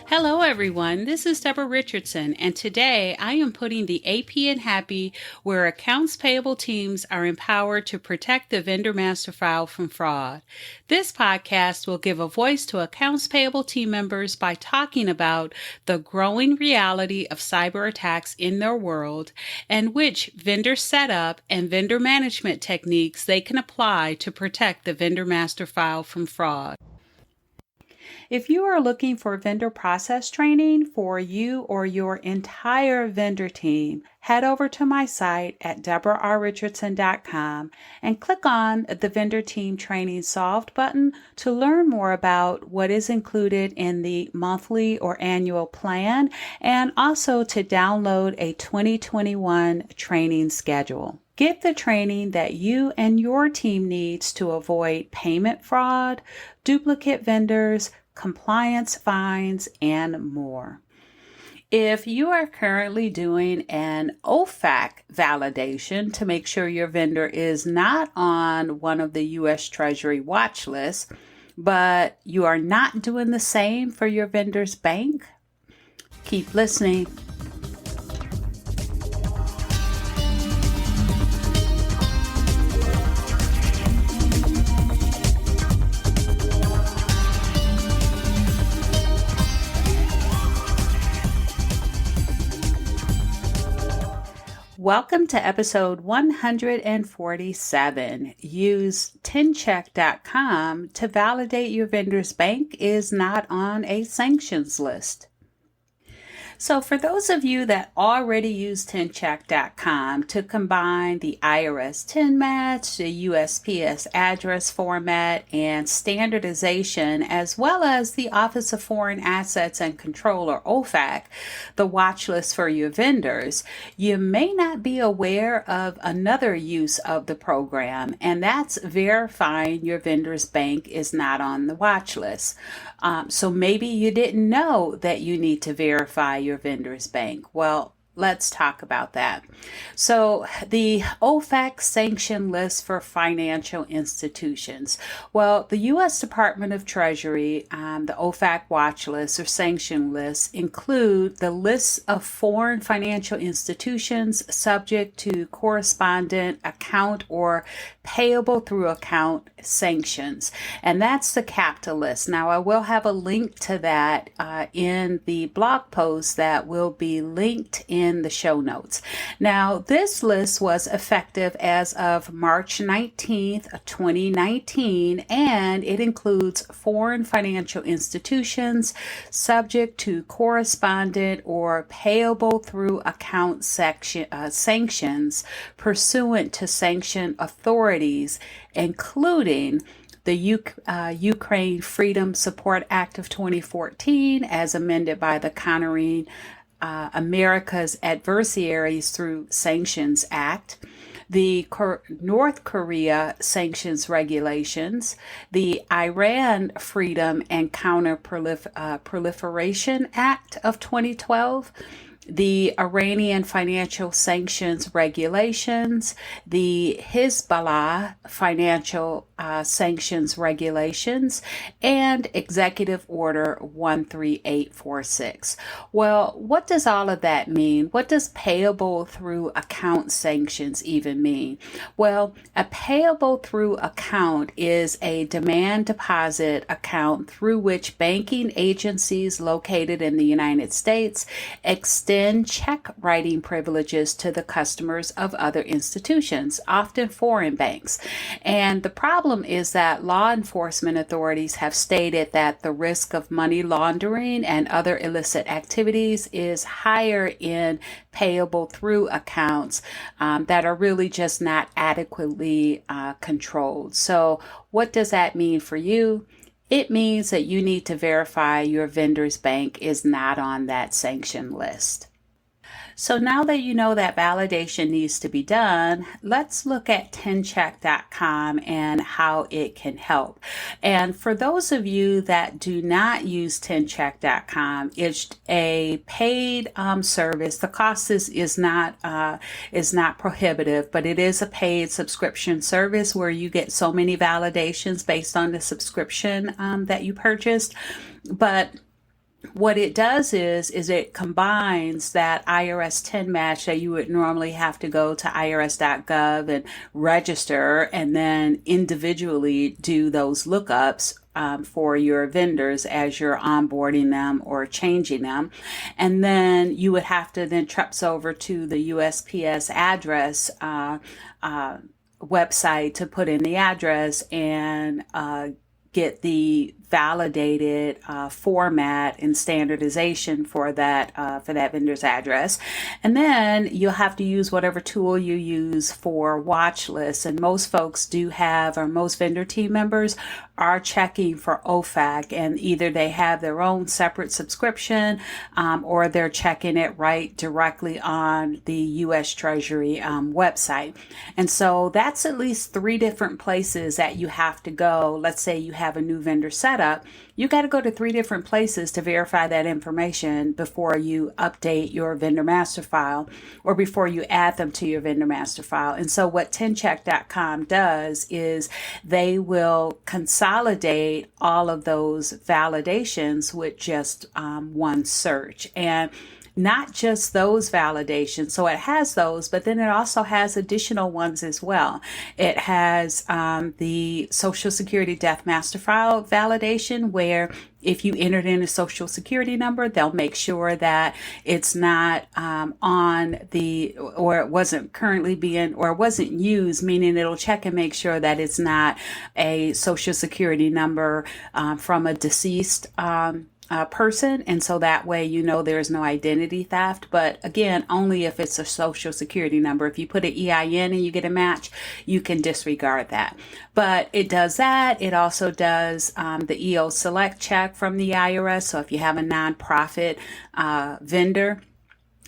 Hello everyone, this is Deborah Richardson, and today I am putting the AP in Happy where accounts payable teams are empowered to protect the vendor master file from fraud. This podcast will give a voice to accounts payable team members by talking about the growing reality of cyber attacks in their world and which vendor setup and vendor management techniques they can apply to protect the vendor master file from fraud. If you are looking for vendor process training for you or your entire vendor team, head over to my site at deborahrrichardson.com and click on the Vendor Team Training Solved button to learn more about what is included in the monthly or annual plan and also to download a 2021 training schedule. Get the training that you and your team needs to avoid payment fraud, duplicate vendors, compliance fines, and more. If you are currently doing an OFAC validation to make sure your vendor is not on one of the US Treasury watch lists, but you are not doing the same for your vendor's bank, keep listening. Welcome to episode 147. Use TINCheckcom to validate your vendor's bank is not on a sanctions list. So for those of you that already use TINCheck.com to combine the IRS TIN match, the USPS address format, and standardization, as well as the Office of Foreign Assets and Control, or OFAC, the watch list for your vendors, you may not be aware of another use of the program, and that's verifying your vendor's bank is not on the watch list. So maybe you didn't know that you need to verify your vendor's bank. Well, let's talk about that. So the OFAC sanction list for financial institutions. Well, the U.S. Department of Treasury, the OFAC watch list or sanction lists include the lists of foreign financial institutions subject to correspondent account or payable through account sanctions. And that's the CAPTA list. Now, I will have a link to that in the blog post that will be linked in the show notes. Now, this list was effective as of March 19th, 2019, and it includes foreign financial institutions subject to correspondent or payable through account sanctions pursuant to sanction authorities, including the Ukraine Freedom Support Act of 2014, as amended by the Countering America's Adversaries Through Sanctions Act, the North Korea Sanctions Regulations, the Iran Freedom and Counter-Proliferation Act of 2012, the Iranian Financial Sanctions Regulations, the Hezbollah Financial Sanctions Regulations, and Executive Order 13846. Well, what does all of that mean? What does payable through account sanctions even mean? Well, a payable through account is a demand deposit account through which banking agencies located in the United States extend check writing privileges to the customers of other institutions, often foreign banks. And the problem is that law enforcement authorities have stated that the risk of money laundering and other illicit activities is higher in payable through accounts that are really just not adequately controlled. So what does that mean for you? It means that you need to verify your vendor's bank is not on that sanction list. So now that you know that validation needs to be done, let's look at TINCheck.com and how it can help. And for those of you that do not use TINCheck.com, it's a paid service. The cost is not prohibitive, but it is a paid subscription service where you get so many validations based on the subscription that you purchased. But what it does is it combines that IRS 10 match that you would normally have to go to irs.gov and register and then individually do those lookups for your vendors as you're onboarding them or changing them. And then you would have to then treps over to the USPS address website to put in the address and get the validated format and standardization for that vendor's address. And then you'll have to use whatever tool you use for Watchlist. And most folks do have, or most vendor team members are checking for OFAC, and either they have their own separate subscription or they're checking it right directly on the US Treasury website. And so that's at least 3 different places that you have to go. Let's say you have a new vendor set up, you got to go to 3 different places to verify that information before you update your vendor master file or before you add them to your vendor master file. And so what TINCheck.com does is they will consolidate all of those validations with just one search. And not just those validations. So it has those, but then it also has additional ones as well. It has the Social Security Death Master File validation, where if you entered in a social security number, they'll make sure that it's not on the, or it wasn't currently being, or it wasn't used, meaning it'll check and make sure that it's not a social security number from a deceased person. And so that way, you know, there's no identity theft. But again, only if it's a social security number. If you put an EIN and you get a match, you can disregard that. But it does that. It also does the EO select check from the IRS. So if you have a nonprofit vendor,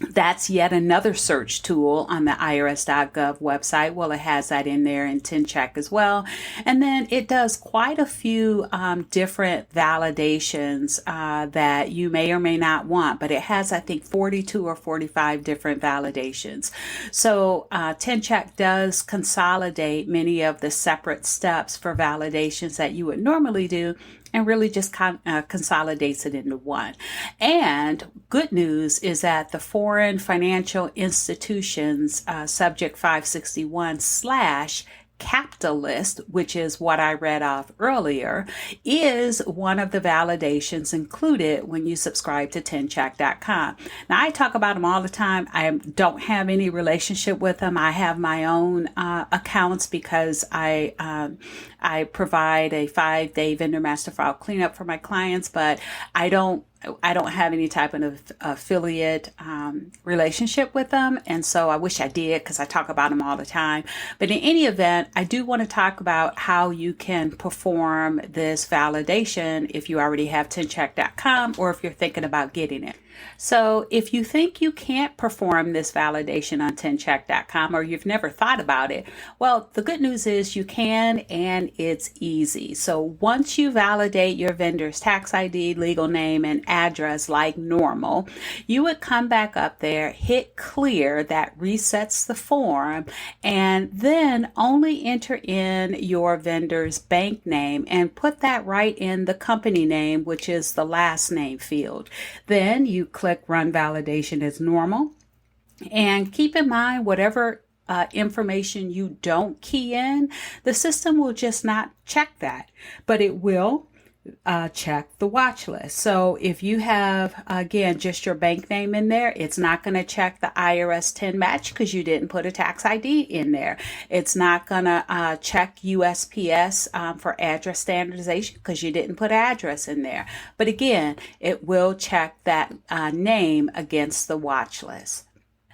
that's yet another search tool on the irs.gov website. Well, it has that in there in TINCheck as well. And then it does quite a few different validations that you may or may not want, but it has, I think, 42 or 45 different validations. So TINCheck does consolidate many of the separate steps for validations that you would normally do, and really just consolidates it into one. And good news is that the Foreign Financial Institutions Subject 561/capitalist, which is what I read off earlier, is one of the validations included when you subscribe to TINCheck.com. Now, I talk about them all the time. I don't have any relationship with them. I have my own accounts because I provide a 5-day vendor master file cleanup for my clients, but I don't have any type of affiliate relationship with them. And so I wish I did, because I talk about them all the time. But in any event, I do want to talk about how you can perform this validation if you already have TINCheck.com or if you're thinking about getting it. So if you think you can't perform this validation on TINCheck.com, or you've never thought about it, well, the good news is you can, and it's easy. So once you validate your vendor's tax ID, legal name, and address like normal, you would come back up there, hit clear, that resets the form, and then only enter in your vendor's bank name and put that right in the company name, which is the last name field. Then you click Run Validation as normal. And keep in mind, whatever information you don't key in, the system will just not check that, but it will check the watch list. So if you have, again, just your bank name in there, it's not going to check the IRS 10 match because you didn't put a tax ID in there. It's not going to check USPS for address standardization because you didn't put address in there. But again, it will check that name against the watch list.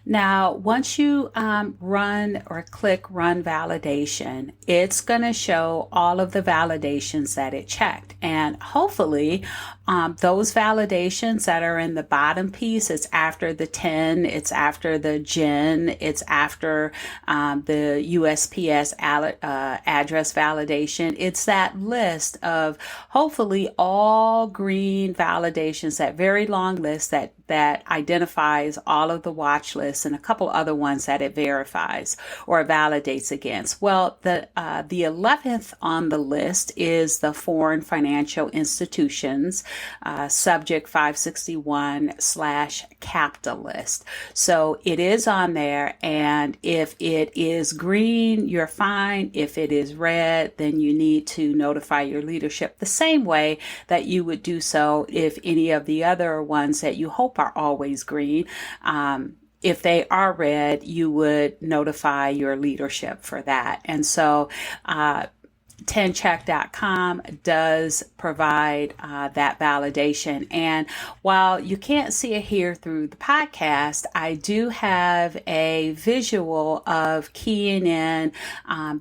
Now, once you run or click Run Validation, it's going to show all of the validations that it checked. And hopefully, those validations that are in the bottom piece, it's after the TIN, it's after the GIN, it's after the USPS address validation. It's that list of hopefully all green validations, that very long list that identifies all of the watch lists and a couple other ones that it verifies or validates against. Well, the 11th on the list is the foreign financial institutions, subject 561/CAPTA list. So it is on there, and if it is green, you're fine. If it is red, then you need to notify your leadership the same way that you would do so if any of the other ones that you hope are always green. If they are red, you would notify your leadership for that. And so TINCheck.com does provide that validation. And while you can't see it here through the podcast, I do have a visual of keying in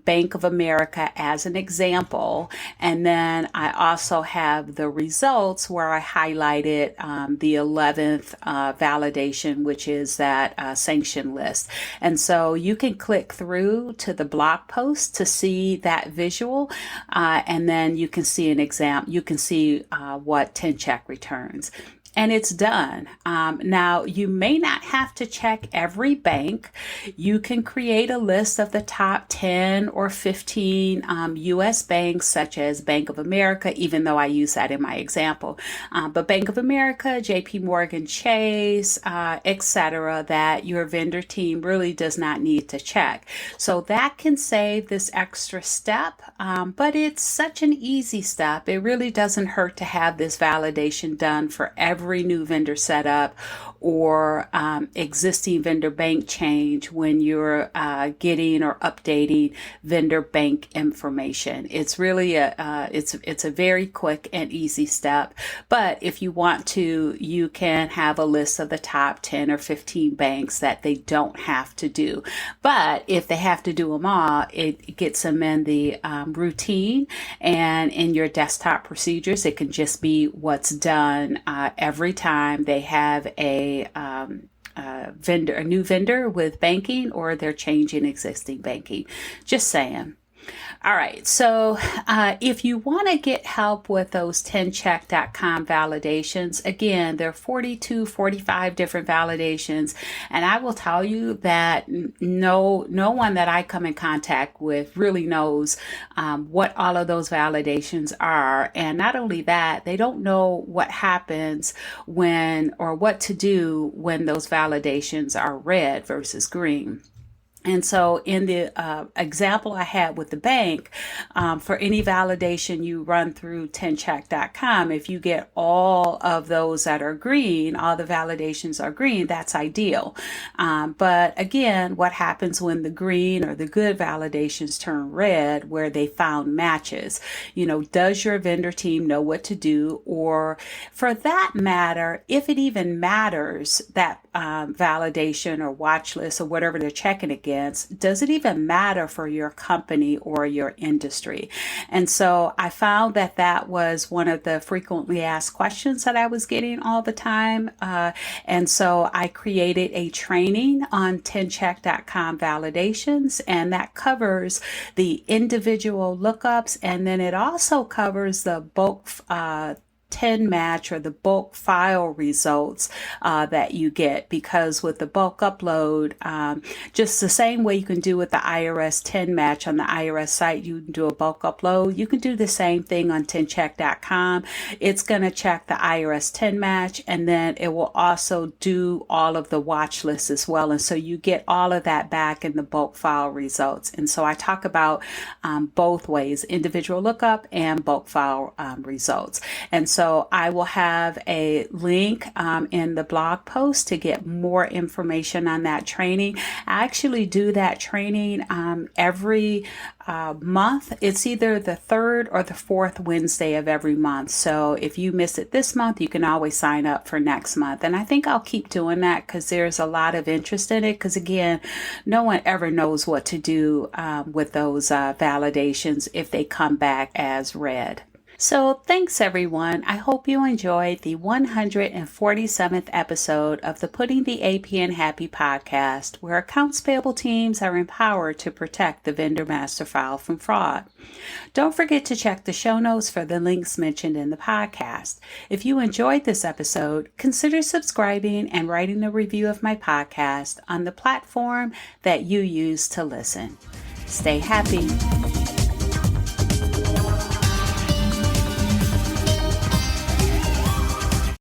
Bank of America as an example. And then I also have the results where I highlighted the 11th validation, which is that sanction list. And so you can click through to the blog post to see that visual. And then you can see an example. You can see what TINCheck returns. And it's done. Now, you may not have to check every bank. You can create a list of the top 10 or 15 U.S. banks, such as Bank of America, even though I use that in my example. But Bank of America, JP Morgan Chase, etc., that your vendor team really does not need to check. So that can save this extra step, but it's such an easy step. It really doesn't hurt to have this validation done for every new vendor setup or existing vendor bank change when you're getting or updating vendor bank information. It's really it's a very quick and easy step. But if you want to, you can have a list of the top 10 or 15 banks that they don't have to do. But if they have to do them all, it gets them in the routine, and in your desktop procedures, it can just be what's done every time they have a new vendor with banking, or they're changing existing banking. Just saying. All right, so if you want to get help with those TINCheck.com validations, again, there are 45 different validations, and I will tell you that no one that I come in contact with really knows what all of those validations are. And not only that, they don't know what happens when, or what to do when those validations are red versus green. And so in the example I had with the bank, for any validation you run through TINCheck.com, if you get all of those that are green, all the validations are green, that's ideal. But again, what happens when the green or the good validations turn red, where they found matches? Does your vendor team know what to do? Or for that matter, if it even matters, that validation or watch list or whatever they're checking against, does it even matter for your company or your industry? And so I found that was one of the frequently asked questions that I was getting all the time. And so I created a training on TINCheck.com validations, and that covers the individual lookups, and then it also covers the bulk TIN match or the bulk file results that you get, because with the bulk upload, just the same way you can do with the IRS TIN match on the IRS site, you can do a bulk upload. You can do the same thing on TINCheck.com. It's going to check the IRS TIN match, and then it will also do all of the watch lists as well. And so you get all of that back in the bulk file results. And so I talk about both ways, individual lookup and bulk file results. And So I will have a link in the blog post to get more information on that training. I actually do that training every month. It's either the third or the fourth Wednesday of every month. So if you miss it this month, you can always sign up for next month. And I think I'll keep doing that because there's a lot of interest in it. Because again, no one ever knows what to do with those validations if they come back as red. So thanks everyone. I hope you enjoyed the 147th episode of the Putting the AP in Happy podcast, where accounts payable teams are empowered to protect the vendor master file from fraud. Don't forget to check the show notes for the links mentioned in the podcast. If you enjoyed this episode, consider subscribing and writing a review of my podcast on the platform that you use to listen. Stay happy.